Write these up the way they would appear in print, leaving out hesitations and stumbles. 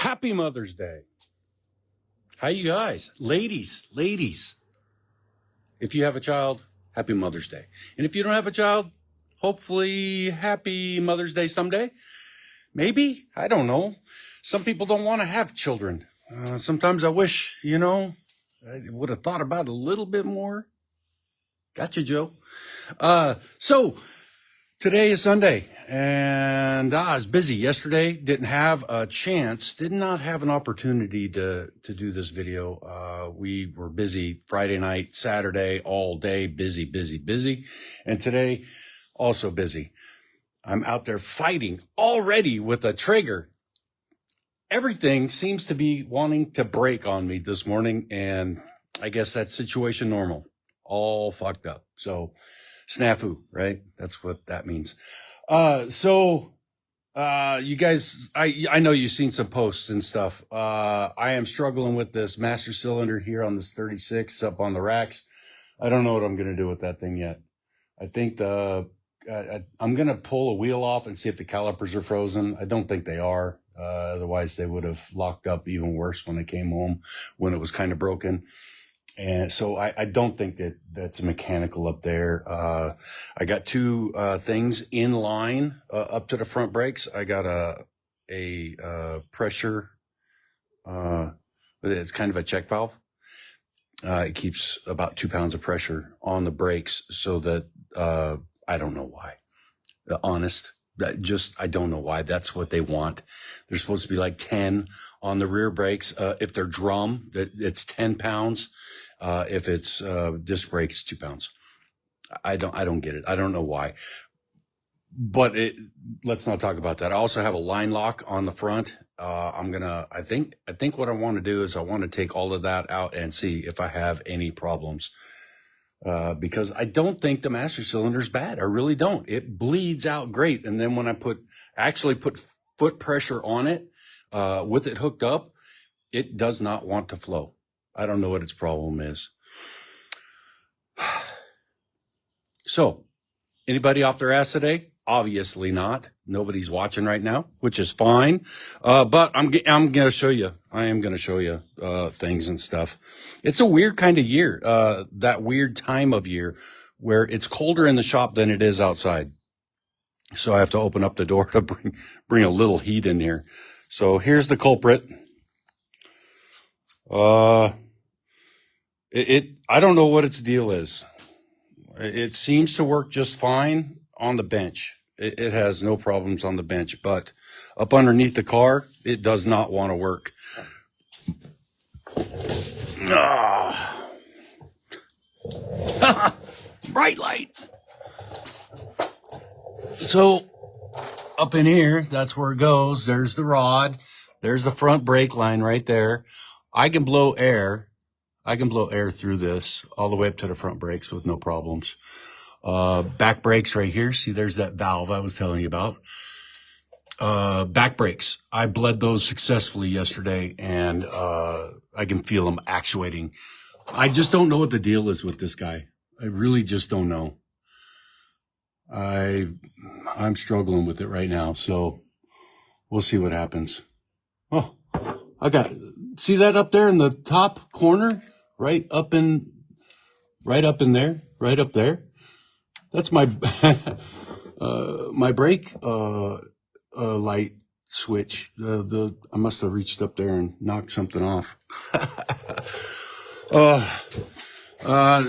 Happy Mother's Day. How you guys? Ladies. If you have a child, happy Mother's Day. And if you don't have a child, hopefully happy Mother's Day someday. Maybe. I don't know. Some people don't want to have children. Sometimes I wish, I would have thought about it a little bit more. Gotcha, Joe. So today is Sunday, and I was busy yesterday. Did not have an opportunity to do this video. We were busy Friday night, Saturday, all day, busy. And today, also busy. I'm out there fighting already with a Traeger. Everything seems to be wanting to break on me this morning, and I guess that's situation normal. All fucked up. So, snafu, right? That's what that means. You guys, I know you've seen some posts and stuff. I am struggling with this master cylinder here on this 36 up on the racks. I don't know what I'm going to do with that thing yet. I think I'm going to pull a wheel off and see if the calipers are frozen. I don't think they are. Otherwise they would have locked up even worse when I came home when it was kind of broken. And so I don't think that's mechanical up there. I got two things in line up to the front brakes. I got a pressure. It's kind of a check valve. It keeps about 2 pounds of pressure on the brakes so that I don't know why. Honest. I don't know why. That's what they want. They're supposed to be like 10 on the rear brakes. If they're drum, it's 10 pounds. If it's disc brakes, 2 pounds. I don't get it. I don't know why. But let's not talk about that. I also have a line lock on the front. I think what I want to do is I want to take all of that out and see if I have any problems. Because I don't think the master cylinder is bad. I really don't. It bleeds out great. And then when I put foot pressure on it, with it hooked up, it does not want to flow. I don't know what its problem is. So, anybody off their ass today? Obviously not. Nobody's watching right now, which is fine. But I'm going to show you. I am going to show you, things and stuff. It's a weird kind of year, that weird time of year where it's colder in the shop than it is outside. So I have to open up the door to bring a little heat in here. So here's the culprit. I don't know what its deal is. It seems to work just fine on the bench. It has no problems on the bench, but up underneath the car, it does not want to work. Bright light. So up in here, that's where it goes. There's the rod. There's the front brake line right there. I can blow air through this all the way up to the front brakes with no problems. Back brakes right here. See, there's that valve I was telling you about. Back brakes. I bled those successfully yesterday, and I can feel them actuating. I just don't know what the deal is with this guy. I really just don't know. I'm struggling with it right now, so we'll see what happens. Oh, see that up there in the top corner? Right up in there. That's my, my brake, light switch. I must have reached up there and knocked something off.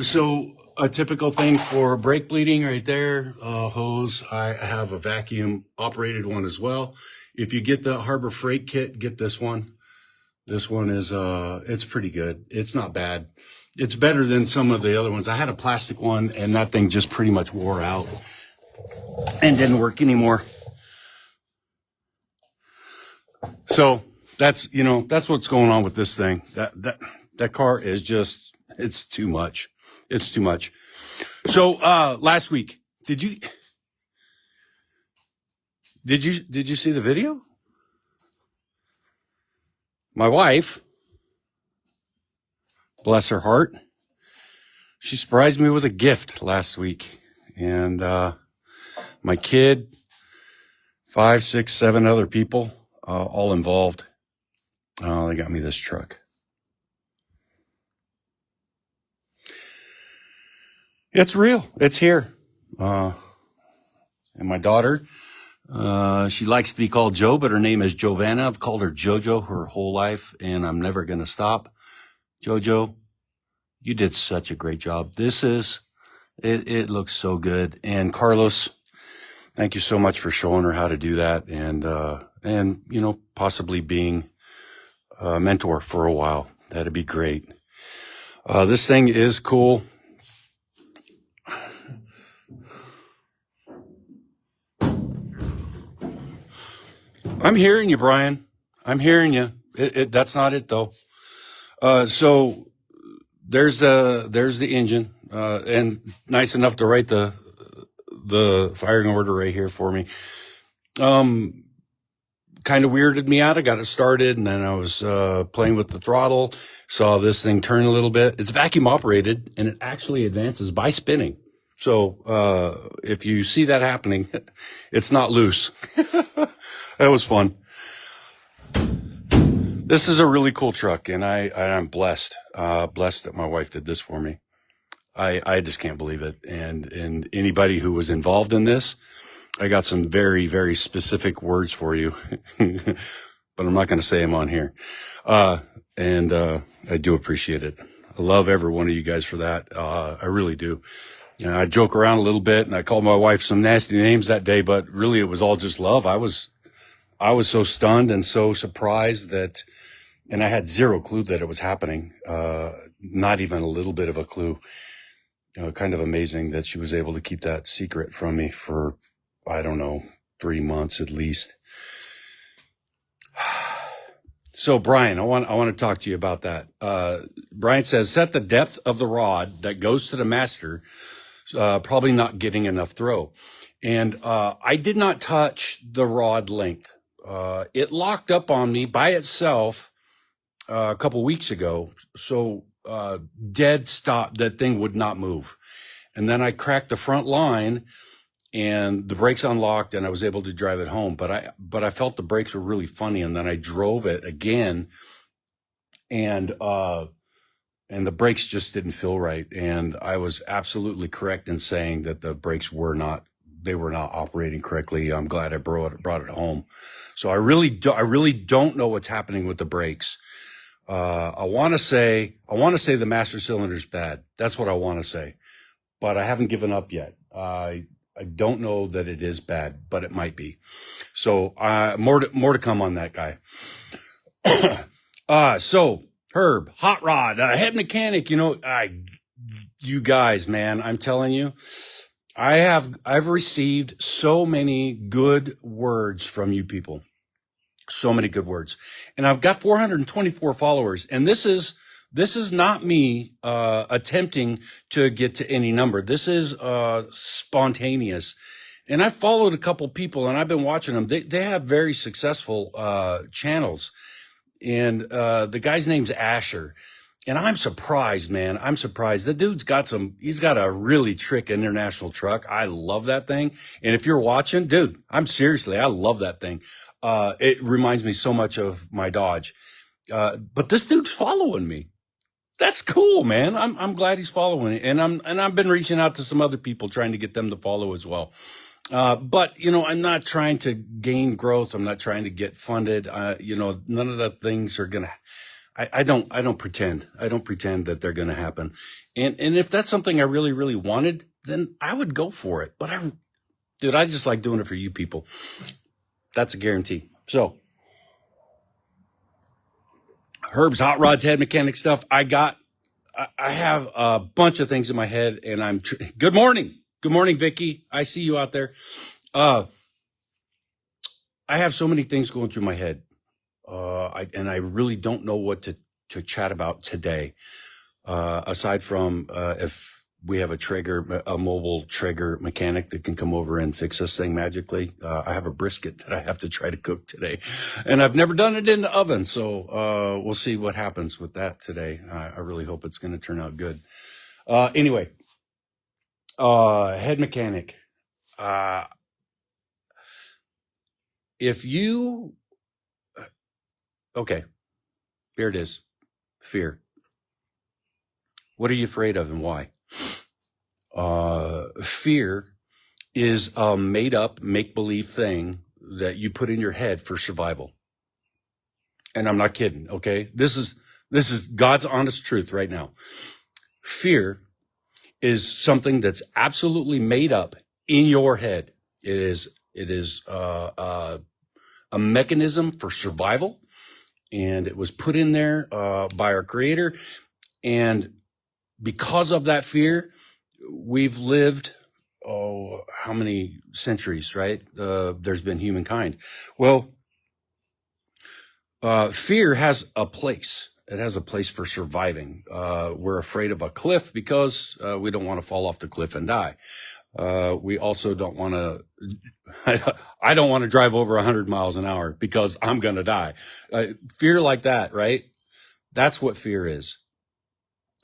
So a typical thing for brake bleeding right there, hose. I have a vacuum operated one as well. If you get the Harbor Freight kit, get this one. This one is, it's pretty good. It's not bad. It's better than some of the other ones. I had a plastic one and that thing just pretty much wore out and didn't work anymore. So that's what's going on with this thing. That car is just, it's too much. It's too much. So, last week, did you see the video? My wife, bless her heart, she surprised me with a gift last week. And my kid, 5, 6, 7 other people, all involved. Oh, they got me this truck. It's real. It's here. And my daughter, she likes to be called Joe, but her name is Jovanna. I've called her Jojo her whole life, and I'm never going to stop. Jojo, you did such a great job. It looks so good. And Carlos, thank you so much for showing her how to do that, and possibly being a mentor for a while. That'd be great. This thing is cool. I'm hearing you, Brian. I'm hearing you. That's not it though. So there's the engine, and nice enough to write the firing order right here for me. Kind of weirded me out. I got it started, and then I was playing with the throttle, saw this thing turn a little bit. It's vacuum operated, and it actually advances by spinning. So if you see that happening, it's not loose. That was fun. This is a really cool truck, and I'm blessed that my wife did this for me. I just can't believe it. And anybody who was involved in this, I got some very, very specific words for you, but I'm not going to say them on here. And I do appreciate it. I love every one of you guys for that. I really do. I joke around a little bit, and I called my wife some nasty names that day, but really it was all just love. I was so stunned and so surprised and I had zero clue that it was happening. Not even a little bit of a clue. Kind of amazing that she was able to keep that secret from me for, I don't know, 3 months at least. So Brian, I want to talk to you about that. Brian says, set the depth of the rod that goes to the master, probably not getting enough throw. And I did not touch the rod length. It locked up on me by itself a couple weeks ago. So dead stop, that thing would not move. And then I cracked the front line, and the brakes unlocked, and I was able to drive it home. But I felt the brakes were really funny, and then I drove it again, and the brakes just didn't feel right. And I was absolutely correct in saying that the brakes were not operating correctly. I'm glad I brought it home. So I really don't know what's happening with the brakes. I want to say the master cylinder's bad. That's what I want to say, but I haven't given up yet. I don't know that it is bad, but it might be. So more to come on that guy. So Herb, hot rod, head mechanic. You guys, man, I'm telling you, I've received so many good words from you people. So many good words. And I've got 424 followers. And this is not me attempting to get to any number. This is spontaneous. And I followed a couple people, and I've been watching them. They have very successful channels. And the guy's name's Asher. And I'm surprised, man. I'm surprised. The dude's he's got a really trick international truck. I love that thing. And if you're watching, dude, I love that thing. It reminds me so much of my Dodge. But this dude's following me. That's cool, man. I'm glad he's following, and I've been reaching out to some other people trying to get them to follow as well. But I'm not trying to gain growth. I'm not trying to get funded. None of the things are gonna. I don't pretend. I don't pretend that they're gonna happen. And if that's something I really, really wanted, then I would go for it. But I just like doing it for you people. That's a guarantee. So, Herb's hot rods, head mechanic stuff. I have a bunch of things in my head, and good morning. Good morning, Vicky. I see you out there. I have so many things going through my head. And I really don't know what to chat about today. Aside from, if we have a mobile trigger mechanic that can come over and fix this thing magically. I have a brisket that I have to try to cook today, and I've never done it in the oven. So, we'll see what happens with that today. I really hope it's going to turn out good. Anyway, head mechanic. Okay. Here it is. Fear. What are you afraid of and why? Fear is a made up, make believe thing that you put in your head for survival. And I'm not kidding. Okay. This is God's honest truth right now. Fear is something that's absolutely made up in your head. It is a mechanism for survival, and it was put in there by our Creator. And because of that fear, we've lived how many centuries, right? There's been humankind. Well, fear has a place. It has a place for surviving. We're afraid of a cliff because we don't want to fall off the cliff and die. We also don't want to, I don't want to drive over 100 miles an hour because I'm going to die. Fear like that, right? That's what fear is.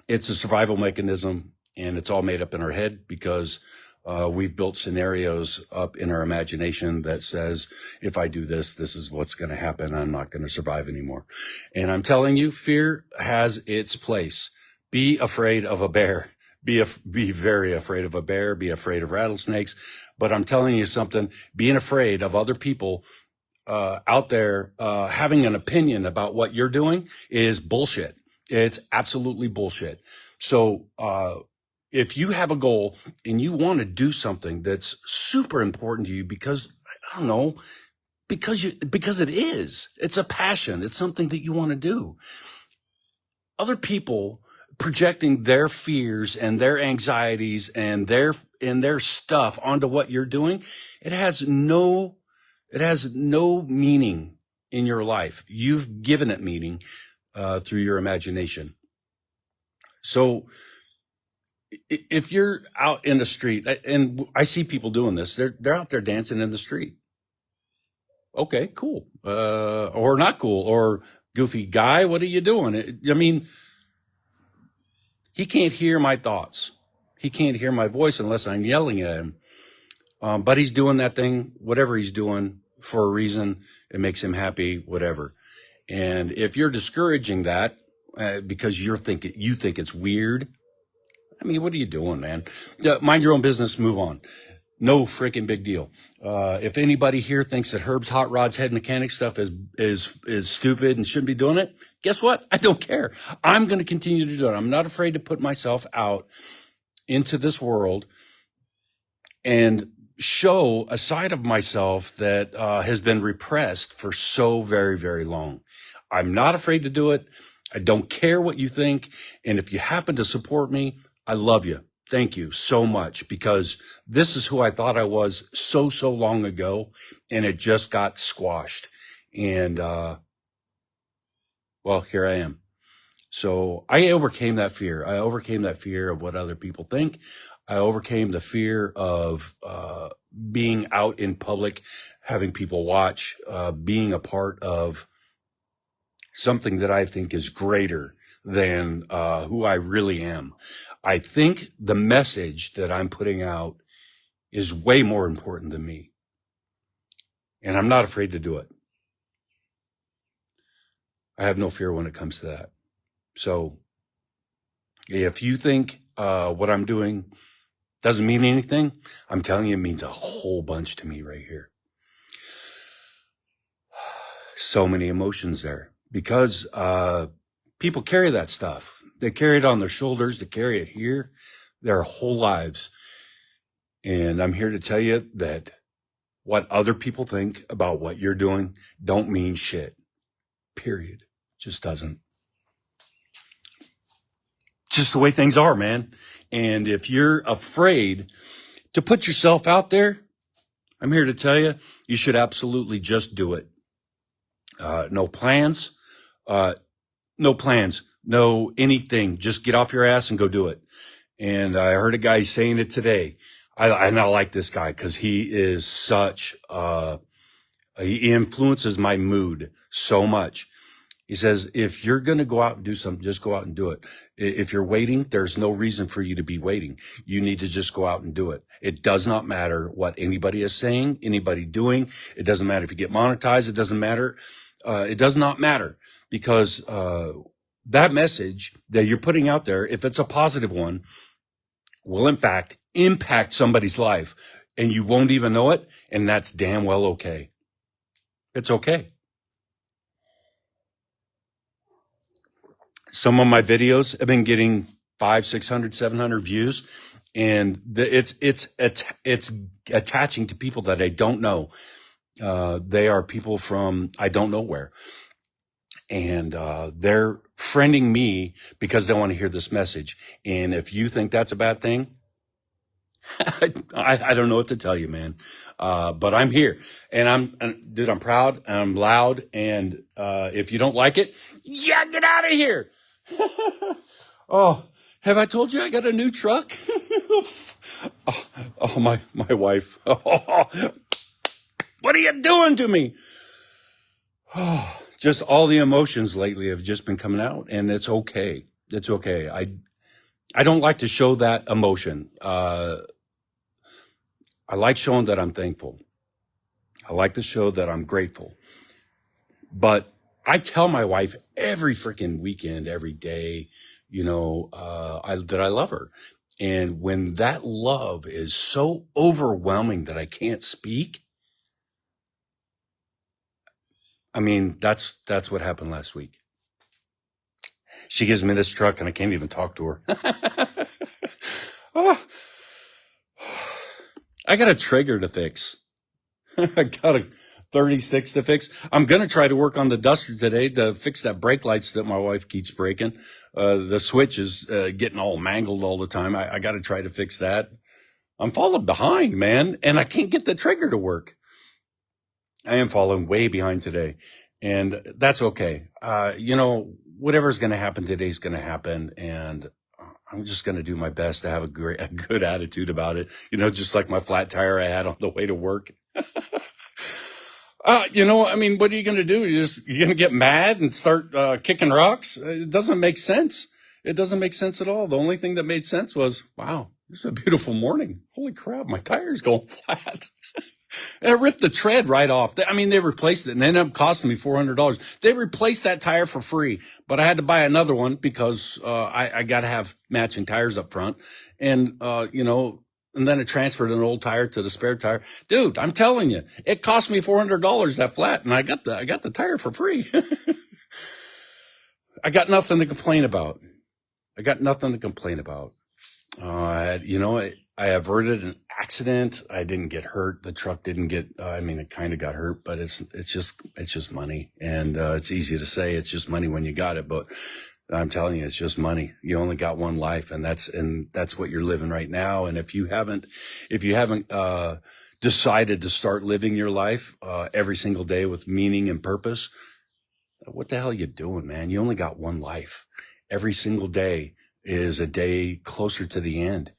It's a survival mechanism, and it's all made up in our head because we've built scenarios up in our imagination that says, if I do this, this is what's going to happen. I'm not going to survive anymore. And I'm telling you, fear has its place. Be afraid of a bear. Be very afraid of a bear. Be afraid of rattlesnakes. But I'm telling you something, being afraid of other people out there having an opinion about what you're doing is bullshit. It's absolutely bullshit. So if you have a goal and you want to do something that's super important to you because, I don't know, because it is, it's a passion. It's something that you want to do. Other people projecting their fears and their anxieties and their stuff onto what you're doing, it has no meaning in your life. You've given it meaning through your imagination. So if you're out in the street, and I see people doing this, they're out there dancing in the street. Okay, cool. Or not cool, or goofy guy, what are you doing? I mean, he can't hear my thoughts. He can't hear my voice unless I'm yelling at him. But he's doing that thing, whatever he's doing, for a reason. It makes him happy, whatever. And if you're discouraging that because you think it's weird, I mean, what are you doing, man? Mind your own business, move on. No freaking big deal. If anybody here thinks that Herb's Hot Rods head mechanic stuff is stupid and shouldn't be doing it, guess what? I don't care. I'm going to continue to do it. I'm not afraid to put myself out into this world and show a side of myself that has been repressed for so very, very long. I'm not afraid to do it. I don't care what you think. And if you happen to support me, I love you. Thank you so much, because this is who I thought I was so long ago, and it just got squashed. And, well, here I am. So I overcame that fear. I overcame that fear of what other people think. I overcame the fear of being out in public, having people watch, being a part of something that I think is greater than who I really am. I think the message that I'm putting out is way more important than me. And I'm not afraid to do it. I have no fear when it comes to that. So if you think what I'm doing doesn't mean anything, I'm telling you, it means a whole bunch to me right here. So many emotions there, because people carry that stuff. They carry it on their shoulders. They carry it here their whole lives. And I'm here to tell you that what other people think about what you're doing don't mean shit. Period. Just doesn't. Just the way things are, man. And if you're afraid to put yourself out there, I'm here to tell you, you should absolutely just do it. No plans, no anything. Just get off your ass and go do it. And I heard a guy saying it today. I like this guy because he is such, he influences my mood so much. He says, if you're going to go out and do something, just go out and do it. If you're waiting, there's no reason for you to be waiting. You need to just go out and do it. It does not matter what anybody is saying, anybody doing. It doesn't matter if you get monetized. It doesn't matter. It does not matter because, that message that you're putting out there, if it's a positive one, will in fact impact somebody's life and you won't even know it. And that's damn well okay. It's okay. Some of my videos have been getting 500, 600, 700 views, and it's attaching to people that I don't know. They are people from I don't know where, and they're friending me because they want to hear this message. And if you think that's a bad thing, I don't know what to tell you, man. But I'm here, and dude, I'm proud, and I'm loud, and if you don't like it, yeah, get out of here. Oh, have I told you I got a new truck? Oh, my wife. What are you doing to me? Oh, just all the emotions lately have just been coming out, and it's okay. It's okay. I don't like to show that emotion. I like showing that I'm thankful. I like to show that I'm grateful. But I tell my wife every freaking weekend, every day, that I love her. And when that love is so overwhelming that I can't speak, I mean, that's what happened last week. She gives me this truck and I can't even talk to her. Oh, I got a trigger to fix. I got a 36 to fix. I'm going to try to work on the Duster today to fix that brake lights that my wife keeps breaking. The switch is getting all mangled all the time. I got to try to fix that. I'm falling behind, man, and I can't get the trigger to work. I am falling way behind today, and that's okay. Whatever's going to happen today is going to happen, and I'm just going to do my best to have a good attitude about it. Just like my flat tire I had on the way to work. I mean, what are you going to do? You're going to get mad and start kicking rocks? It doesn't make sense. It doesn't make sense at all. The only thing that made sense was, wow, this is a beautiful morning. Holy crap, my tire's going flat. And I ripped the tread right off. I mean, they replaced it and it ended up costing me $400. They replaced that tire for free, but I had to buy another one because I got to have matching tires up front. And, and then I transferred an old tire to the spare tire. Dude, I'm telling you, it cost me $400 that flat, and I got the tire for free. I got nothing to complain about. I averted an accident. I didn't get hurt. The truck didn't get. It kind of got hurt, but it's just money, and it's easy to say it's just money when you got it, but I'm telling you, it's just money. You only got one life, and that's what you're living right now. And if you haven't decided to start living your life every single day with meaning and purpose, what the hell are you doing, man? You only got one life. Every single day is a day closer to the end.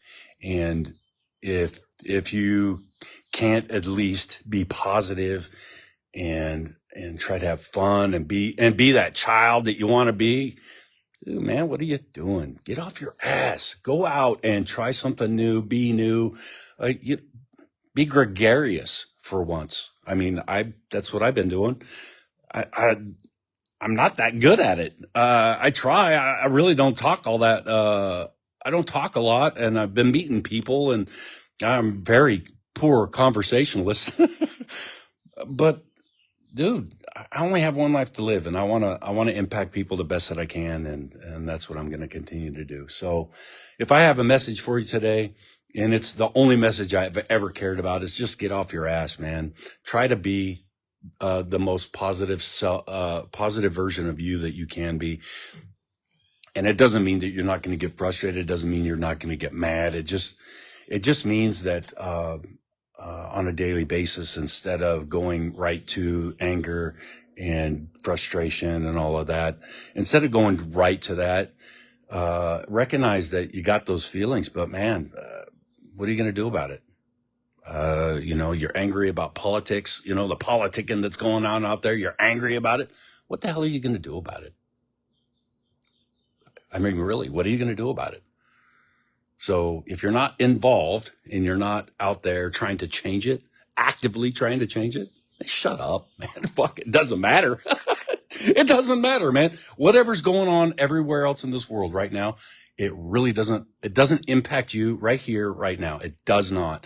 And if you can't at least be positive and try to have fun and be that child that you want to be, dude, man, what are you doing? Get off your ass. Go out and try something new. Be new. Be gregarious for once. I mean, that's what I've been doing. I'm not that good at it. I try. I really don't talk all that. I don't talk a lot, and I've been meeting people, and I'm very poor conversationalist. But dude, I only have one life to live, and I want to impact people the best that I can, and that's what I'm going to continue to do. So if I have a message for you today, and it's the only message I've ever cared about, is just get off your ass, man. Try to be the most positive version of you that you can be. And it doesn't mean that you're not going to get frustrated. It doesn't mean you're not going to get mad. It just means that on a daily basis, instead of going right to anger and frustration and all of that, instead of going right to that, recognize that you got those feelings, but man, what are you going to do about it? You're angry about politics, the politicking that's going on out there. You're angry about it. What the hell are you going to do about it? I mean, really, what are you going to do about it? So if you're not involved and you're not out there trying to change it, actively trying to change it, shut up, man. Fuck, it doesn't matter. It doesn't matter, man. Whatever's going on everywhere else in this world right now, it really doesn't impact you right here, right now. It does not.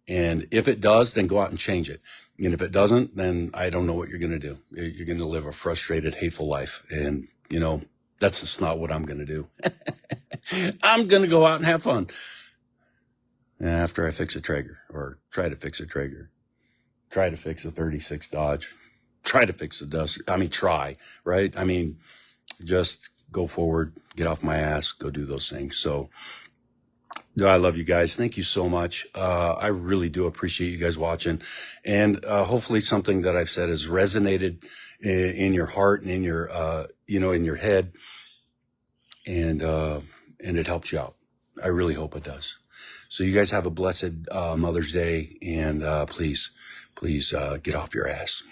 And if it does, then go out and change it. And if it doesn't, then I don't know what you're going to do. You're going to live a frustrated, hateful life. And, that's just not what I'm going to do. I'm going to go out and have fun after I fix a Traeger, or try to fix a Traeger, try to fix a 36 Dodge, try to fix a Duster. Try, right? Just go forward, get off my ass, go do those things. So I love you guys. Thank you so much. I really do appreciate you guys watching. And hopefully something that I've said has resonated in your heart and in your, in your head. And it helps you out. I really hope it does. So you guys have a blessed Mother's Day. And please get off your ass.